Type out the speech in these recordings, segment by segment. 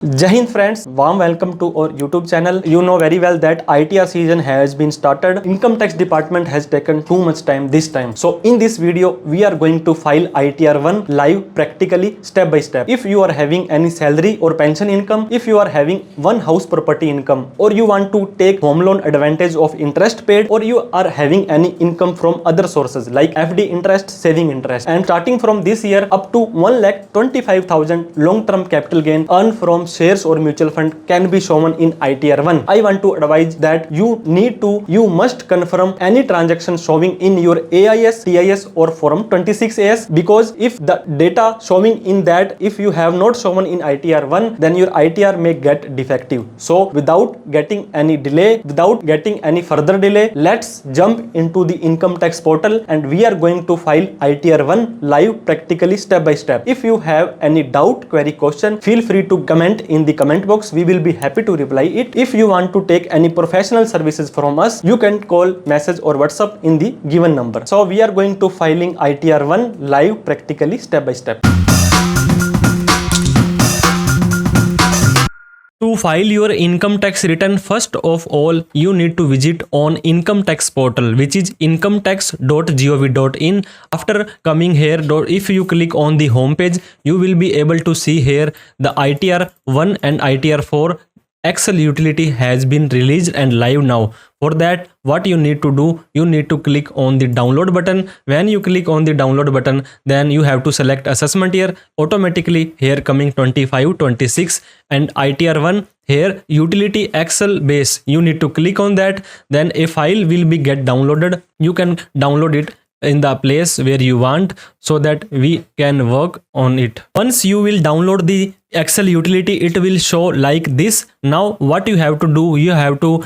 Jai Hind friends, warm welcome to our YouTube channel. You know very well that ITR season has been started. Income tax department has taken too much time this time. So in this video, we are going to file ITR 1 live practically step by step. If you are having any salary or pension income, if you are having one house property income, or you want to take home loan advantage of interest paid, or you are having any income from other sources like FD interest, saving interest, and starting from this year up to 1,25,000 long-term capital gain earned from shares or mutual fund can be shown in ITR 1. I want to advise that you must confirm any transaction showing in your AIS, TIS or Form 26AS, because if the data showing in that, if you have not shown in ITR 1, then your ITR may get defective. So without getting any delay, without getting any further delay, let's jump into the income tax portal and we are going to file ITR 1 live practically step by step. If you have any doubt, query, question, feel free to comment in the comment box. We will be happy to reply it. If you want to take any professional services from us, you can call, message or WhatsApp in the given number. So we are going to filing ITR 1 live practically step by step. To file your income tax return, first of all, you need to visit on income tax portal, which is incometax.gov.in. After coming here, if you click on the home page, you will be able to see here the ITR 1 and ITR 4 Excel utility has been released and live now. For that, what you need to do, you need to click on the download button. When you click on the download button, then you have to select assessment year. Automatically here coming 25, 26 and ITR 1 here utility Excel base. You need to click on that. Then a file will be get downloaded. You can download it in the place where you want so that we can work on it. Once you will download the Excel utility, it will show like this. Now what you have to do, you have to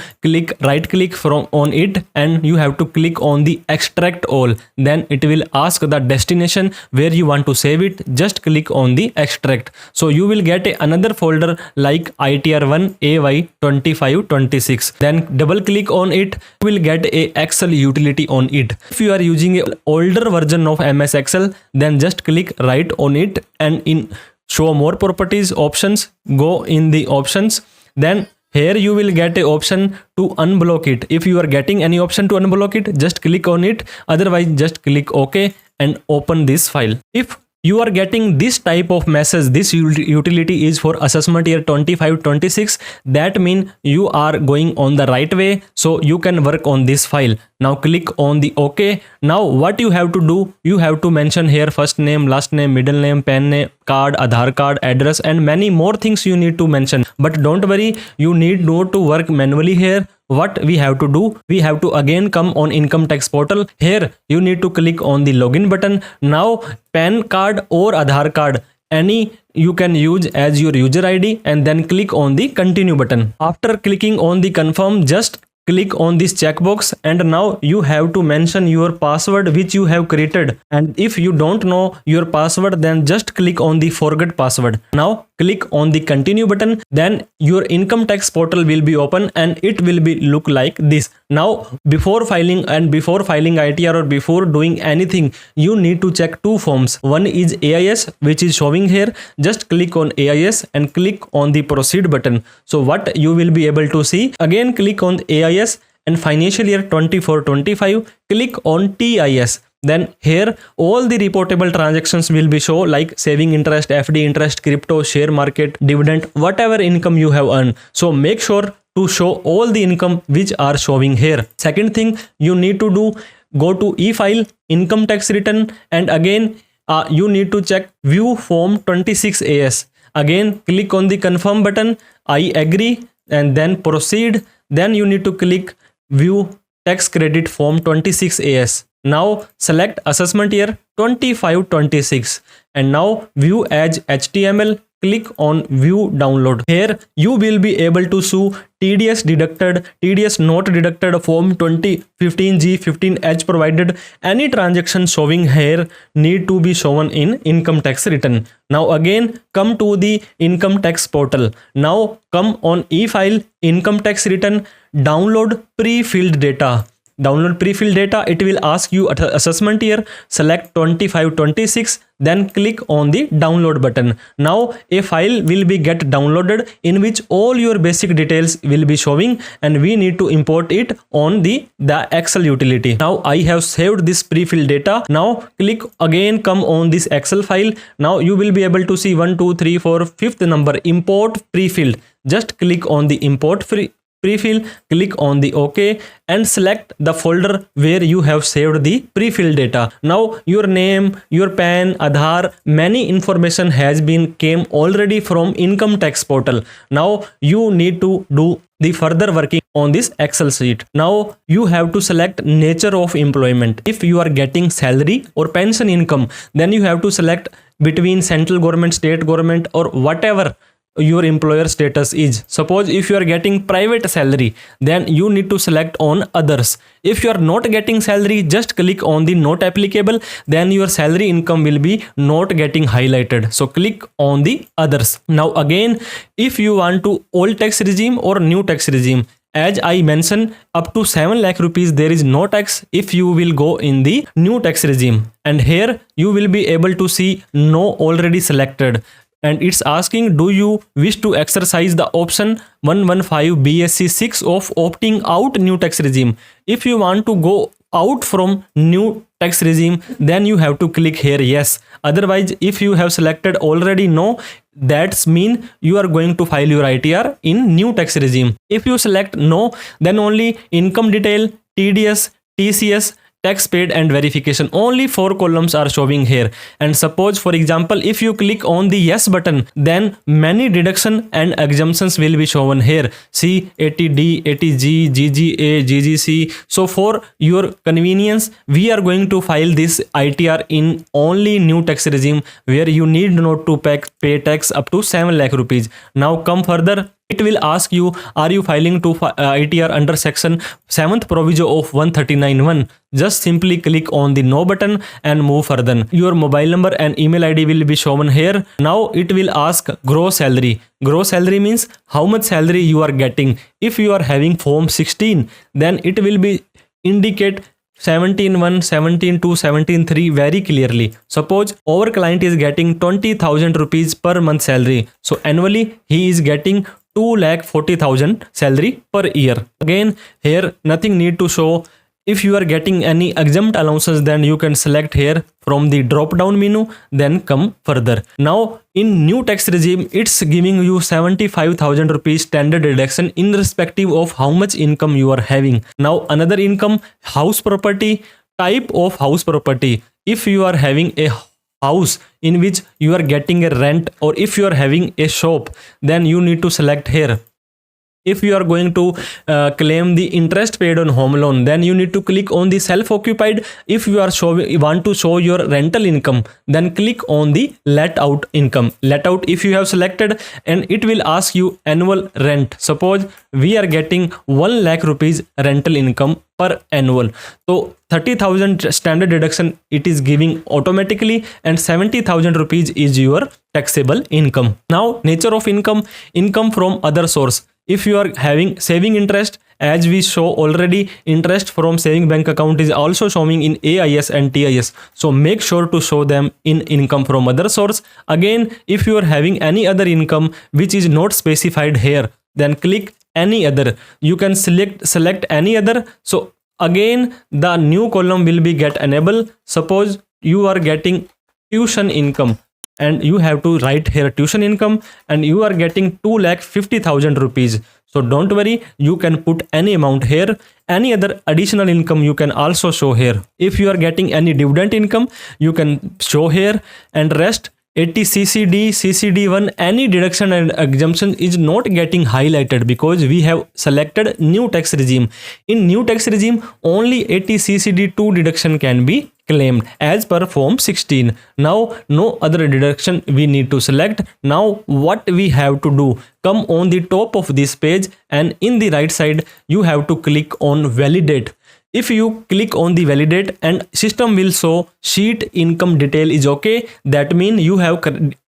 right click from on it and you have to click on the extract all. Then it will ask the destination where you want to save it. Just click on the extract. So you will get another folder like ITR 1 AY 2526. Then double click on it. You will get a Excel utility on it. If you are using an older version of MS Excel, then just click right on it and in show more properties options, go in the options. Then here you will get an option to unblock it. If you are getting any option to unblock it, just click on it. Otherwise, just click OK and open this file. If you are getting this type of message, this utility is for assessment year 25-26, that means you are going on the right way, so you can work on this file. Now click on the OK. Now what you have to do, you have to mention here first name, last name, middle name, pen name, card, Aadhaar card, address and many more things you need to mention. But don't worry, you need not to work manually here. What we have to do, we have to again come on income tax portal. Here you need to click on the login button. Now PAN card or Aadhaar card, any you can use as your user ID and then click on the continue button. After clicking on the confirm, just click on this checkbox and now you have to mention your password which you have created. And if you don't know your password, then just click on the forget password. Now click on the continue button. Then your income tax portal will be open and it will be look like this. Now before filing ITR or before doing anything, you need to check two forms. One is AIS, which is showing here. Just click on AIS and click on the proceed button. So what you will be able to see, again click on AIS and financial year 24-25, click on TIS. Then here all the reportable transactions will be shown like saving interest, FD interest, crypto, share market, dividend, whatever income you have earned. So make sure to show all the income which are showing here. Second thing you need to do, go to e-file, income tax return, and again you need to check view form 26AS. Again click on the confirm button, I agree and then proceed. Then you need to click view tax credit form 26AS. Now select assessment year 25-26 and now view as HTML. Click on view download. Here you will be able to see TDS deducted, TDS not deducted, form 2015G, 15H provided. Any transaction showing here need to be shown in income tax return. Now again come to the income tax portal. Now come on e-file, income tax return, download pre-filled data. download pre-filled data, it will ask you assessment year, select 25-26, then click on the download button. Now a file will be get downloaded in which all your basic details will be showing, and we need to import it on the Excel utility. Now I have saved this pre-filled data. Now click again, come on this Excel file. Now you will be able to see 1 2 3 4 fifth number, import pre-filled. Just click on the import pre-fill, click on the OK, and select the folder where you have saved the pre-filled data. Now your name, your PAN, Aadhaar, many information has been came already from income tax portal. Now you need to do the further working on this Excel sheet. Now you have to select nature of employment. If you are getting salary or pension income, then you have to select between central government, state government, or whatever your employer status is. Suppose if you are getting private salary, then you need to select on others. If you are not getting salary, just click on the not applicable, then your salary income will be not getting highlighted. So click on the others. Now again, if you want to old tax regime or new tax regime, as I mentioned, up to 7 lakh rupees there is no tax if you will go in the new tax regime. And here you will be able to see no already selected. And it's asking, do you wish to exercise the option 115 BSc 6 of opting out new tax regime? If you want to go out from new tax regime, then you have to click here yes. Otherwise, if you have selected already no, that's mean you are going to file your ITR in new tax regime. If you select no, then only income detail, TDS, TCS, tax paid and verification, only 4 columns are showing here. And suppose for example, if you click on the yes button, then many deduction and exemptions will be shown here. See 80D, 80G, GGA, GGC. So for your convenience, we are going to file this ITR in only new tax regime where you need not to pay tax up to 7 lakh rupees. Now come further. It will ask you, are you filing to ITR under section 7th proviso of 139(1). Just simply click on the no button and move further. Your mobile number and email ID will be shown here. Now it will ask gross salary. Gross salary means how much salary you are getting. If you are having form 16, then it will be indicate 17.1, 17.2, 17.3 very clearly. Suppose our client is getting 20,000 rupees per month salary. So annually he is getting 2,40,000 salary per year. Again, here nothing need to show. If you are getting any exempt allowances, then you can select here from the drop down menu, then come further. Now in new tax regime, it's giving you 75,000 rupees standard deduction in respective of how much income you are having. Now another income, house property, type of house property. If you are having a house in which you are getting a rent, or if you are having a shop, then you need to select here. If you are going to claim the interest paid on home loan, then you need to click on the self-occupied. If you are want to show your rental income, then click on the let out income. Let out if you have selected, and it will ask you annual rent. Suppose we are getting 1 lakh rupees rental income per annual. So 30,000 standard deduction it is giving automatically, and 70,000 rupees is your taxable income. Now nature of income, income from other source. If you are having saving interest, as we show already, interest from saving bank account is also showing in AIS and TIS. So make sure to show them in income from other source. Again, if you are having any other income which is not specified here, then click any other. You can select any other. So again, the new column will be get enable. Suppose you are getting tuition income, and you have to write here tuition income, and you are getting 2,50,000 rupees. So don't worry, you can put any amount here. Any other additional income you can also show here. If you are getting any dividend income, you can show here, and rest 80 CCD, CCD1, any deduction and exemption is not getting highlighted because we have selected new tax regime. In new tax regime, only 80 CCD2 deduction can be claimed as per form 16. Now no other deduction we need to select. Now what we have to do, come on the top of this page, and in the right side you have to click on validate. If you click on the validate, and system will show sheet income detail is okay, that means you have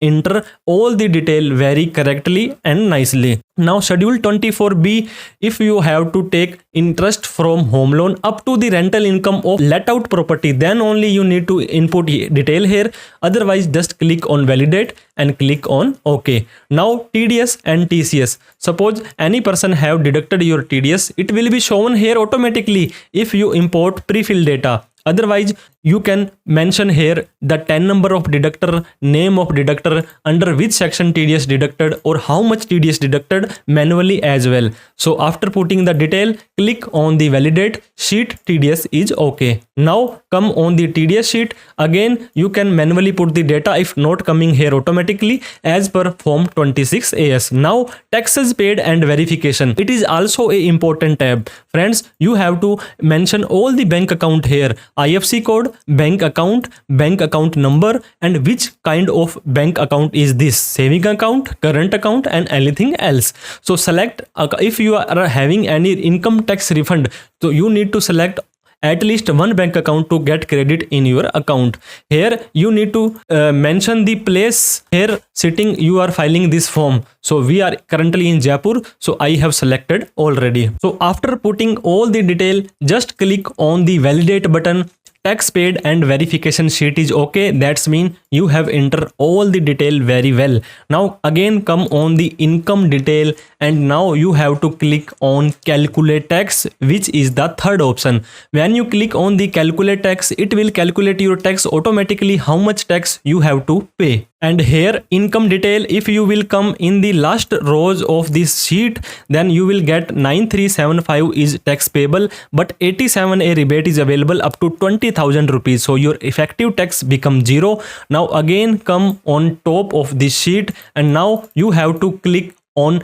enter all the detail very correctly and nicely. Now schedule 24B, if you have to take interest from home loan up to the rental income of let out property, then only you need to input detail here. Otherwise just click on validate and click on OK. Now TDS and TCS. Suppose any person have deducted your TDS, it will be shown here automatically if you import pre-filled data. Otherwise, you can mention here the 10 number of deductor, name of deductor, under which section TDS deducted or how much TDS deducted manually as well. So after putting the detail, click on the validate sheet, TDS is okay. Now come on the TDS sheet. Again, you can manually put the data if not coming here automatically as per form 26AS. Now taxes paid and verification. It is also a important tab. Friends, you have to mention all the bank account here. IFC code, bank account number, and which kind of bank account is this, saving account, current account, and anything else. So select if you are having any income tax refund, so you need to select at least one bank account to get credit in your account. Here you need to mention the place here sitting you are filing this form. So we are currently in Jaipur, so I have selected already. So after putting all the detail, just click on the validate button. Tax paid and verification sheet is okay. That's mean you have entered all the detail very well. Now again come on the income detail, and now you have to click on calculate tax, which is the third option. When you click on the calculate tax, it will calculate your tax automatically, how much tax you have to pay. And here income detail, if you will come in the last rows of this sheet, then you will get 9375 is tax payable, but 87A rebate is available up to 20,000 rupees. So your effective tax becomes 0. Now again come on top of this sheet, and now you have to click on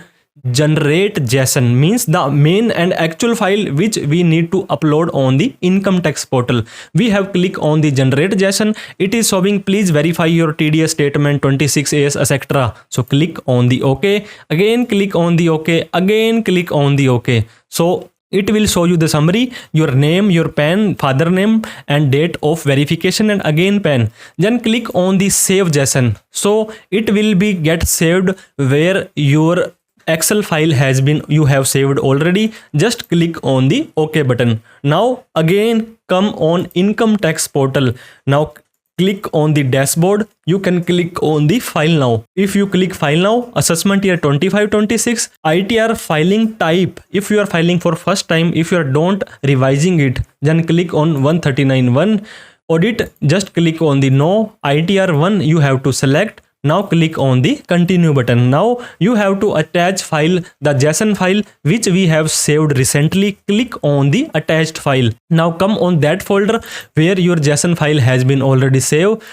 generate JSON, means the main and actual file which we need to upload on the income tax portal. We have click on the generate JSON. It is showing please verify your TDS statement 26AS etc. So click on the OK. Again click on the OK. Again click on the OK. So it will show you the summary, your name, your PAN, father name, and date of verification, and again PAN. Then click on the save JSON. So it will be get saved where your Excel file has been you have saved already. Just click on the OK button. Now again come on income tax portal. Now click on the dashboard. You can click on the file now. If you click file now, assessment year 25-26, ITR filing type. If you are filing for first time, if you are don't revising it, then click on 139.1. Audit, just click on the no. ITR 1 you have to select. Now click on the continue button. Now you have to attach file, the JSON file which we have saved recently. Click on the attached file. Now come on that folder where your JSON file has been already saved.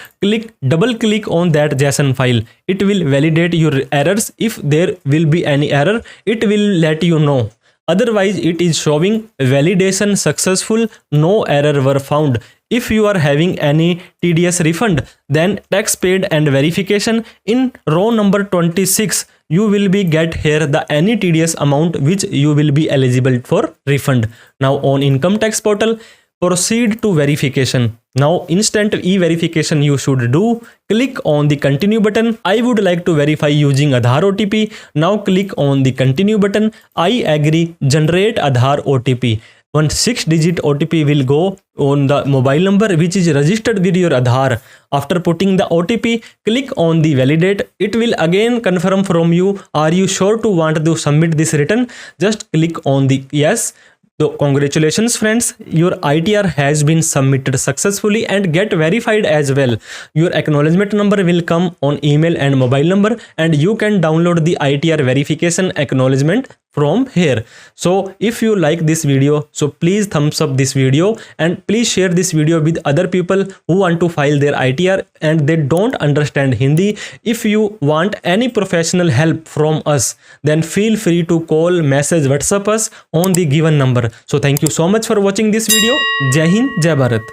Double click on that JSON file. It will validate your errors. If there will be any error, it will let you know. Otherwise it is showing validation successful, no error were found. If you are having any TDS refund, then tax paid and verification in row number 26, you will be get here the any TDS amount which you will be eligible for refund. Now on income tax portal, proceed to verification. Now instant e-verification you should do. Click on the continue button. I would like to verify using Aadhaar OTP. Now click on the continue button. I agree, generate Aadhaar OTP. One 6-digit OTP will go on the mobile number which is registered with your Aadhaar. After putting the OTP, click on the validate. It will again confirm from you, are you sure to want to submit this return? Just click on the yes. So congratulations friends, your ITR has been submitted successfully and get verified as well. Your acknowledgement number will come on email and mobile number, and you can download the ITR verification acknowledgement from here. So if you like this video, so please thumbs up this video and please share this video with other people who want to file their ITR and they don't understand Hindi. If you want any professional help from us, then feel free to call, message, WhatsApp us on the given number. So thank you so much for watching this video. Jai Hind, Jai Bharat.